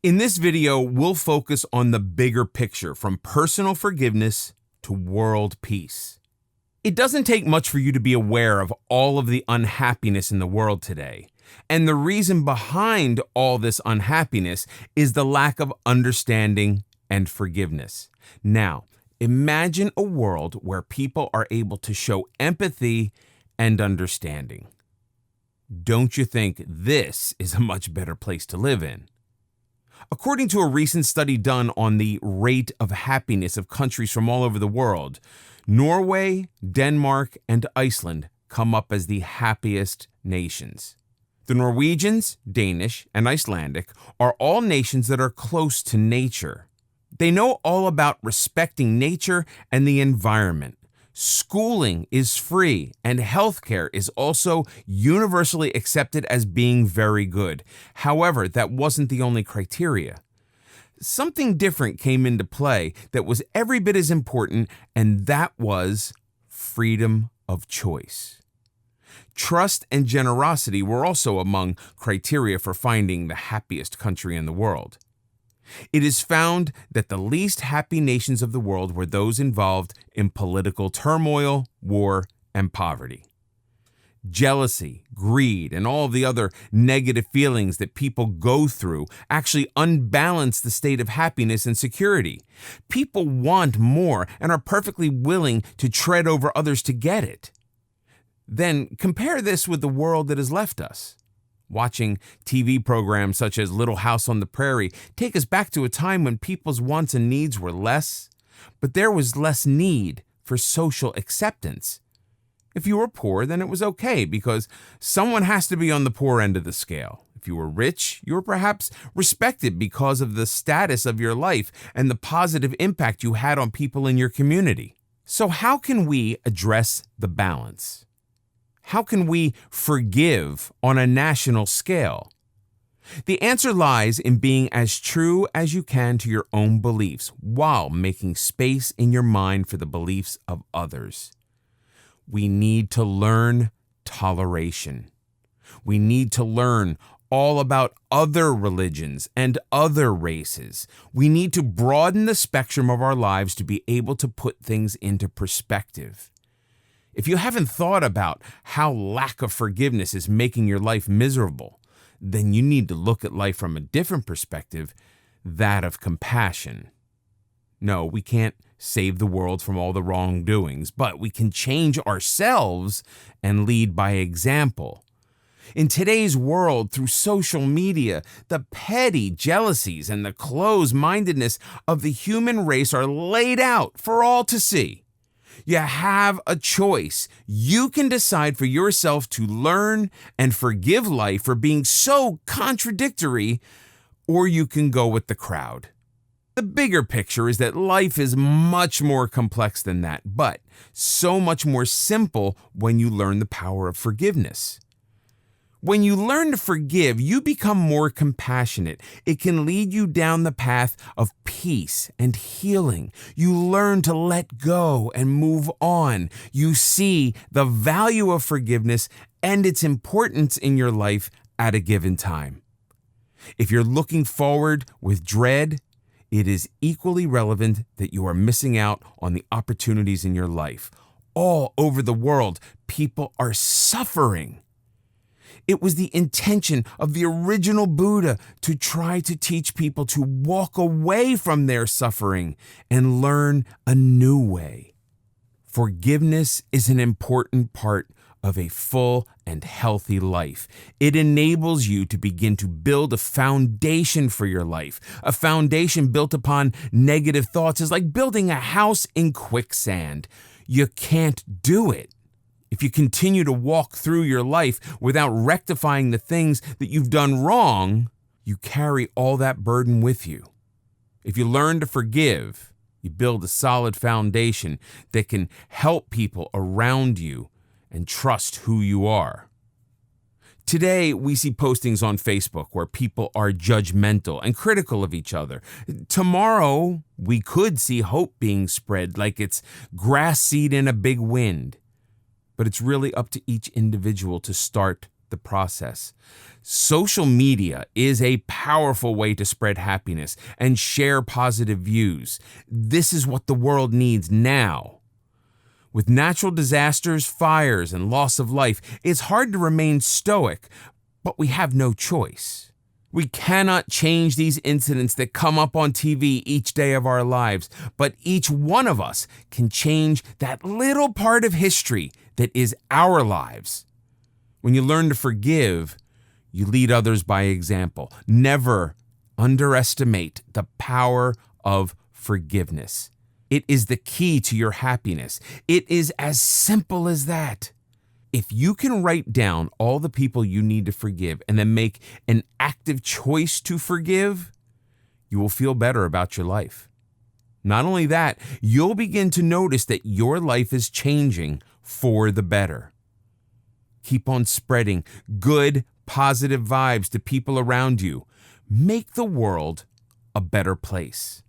In this video, we'll focus on the bigger picture from personal forgiveness to world peace. It doesn't take much for you to be aware of all of the unhappiness in the world today. And the reason behind all this unhappiness is the lack of understanding and forgiveness. Now, imagine a world where people are able to show empathy and understanding. Don't you think this is a much better place to live in? According to a recent study done on the rate of happiness of countries from all over the world, Norway, Denmark, and Iceland come up as the happiest nations. The Norwegians, Danish, and Icelandic are all nations that are close to nature. They know all about respecting nature and the environment. Schooling is free, and healthcare is also universally accepted as being very good. However, that wasn't the only criteria. Something different came into play that was every bit as important, and that was freedom of choice. Trust and generosity were also among criteria for finding the happiest country in the world. It is found that the least happy nations of the world were those involved in political turmoil, war, and poverty. Jealousy, greed, and all the other negative feelings that people go through actually unbalance the state of happiness and security. People want more and are perfectly willing to tread over others to get it. Then compare this with the world that has left us. Watching TV programs such as Little House on the Prairie take us back to a time when people's wants and needs were less, but there was less need for social acceptance. If you were poor, then it was okay because someone has to be on the poor end of the scale. If you were rich, you were perhaps respected because of the status of your life and the positive impact you had on people in your community. So how can we address the balance? How can we forgive on a national scale? The answer lies in being as true as you can to your own beliefs while making space in your mind for the beliefs of others. We need to learn toleration. We need to learn all about other religions and other races. We need to broaden the spectrum of our lives to be able to put things into perspective. If you haven't thought about how lack of forgiveness is making your life miserable, then you need to look at life from a different perspective, that of compassion. No, we can't save the world from all the wrongdoings, but we can change ourselves and lead by example. In today's world, through social media, the petty jealousies and the closed-mindedness of the human race are laid out for all to see. You have a choice. You can decide for yourself to learn and forgive life for being so contradictory, or you can go with the crowd. The bigger picture is that life is much more complex than that, but so much more simple when you learn the power of forgiveness. When you learn to forgive, you become more compassionate. It can lead you down the path of peace and healing. You learn to let go and move on. You see the value of forgiveness and its importance in your life at a given time. If you're looking forward with dread, it is equally relevant that you are missing out on the opportunities in your life. All over the world, people are suffering. It was the intention of the original Buddha to try to teach people to walk away from their suffering and learn a new way. Forgiveness is an important part of a full and healthy life. It enables you to begin to build a foundation for your life. A foundation built upon negative thoughts is like building a house in quicksand. You can't do it. If you continue to walk through your life without rectifying the things that you've done wrong, you carry all that burden with you. If you learn to forgive, you build a solid foundation that can help people around you and trust who you are. Today, we see postings on Facebook where people are judgmental and critical of each other. Tomorrow, we could see hope being spread like it's grass seed in a big wind. But it's really up to each individual to start the process. Social media is a powerful way to spread happiness and share positive views. This is what the world needs now. With natural disasters, fires, and loss of life, it's hard to remain stoic, but we have no choice. We cannot change these incidents that come up on TV each day of our lives, but each one of us can change that little part of history that is our lives. When you learn to forgive, you lead others by example. Never underestimate the power of forgiveness. It is the key to your happiness. It is as simple as that. If you can write down all the people you need to forgive and then make an active choice to forgive, you will feel better about your life. Not only that, you'll begin to notice that your life is changing for the better. Keep on spreading good, positive vibes to people around you. Make the world a better place.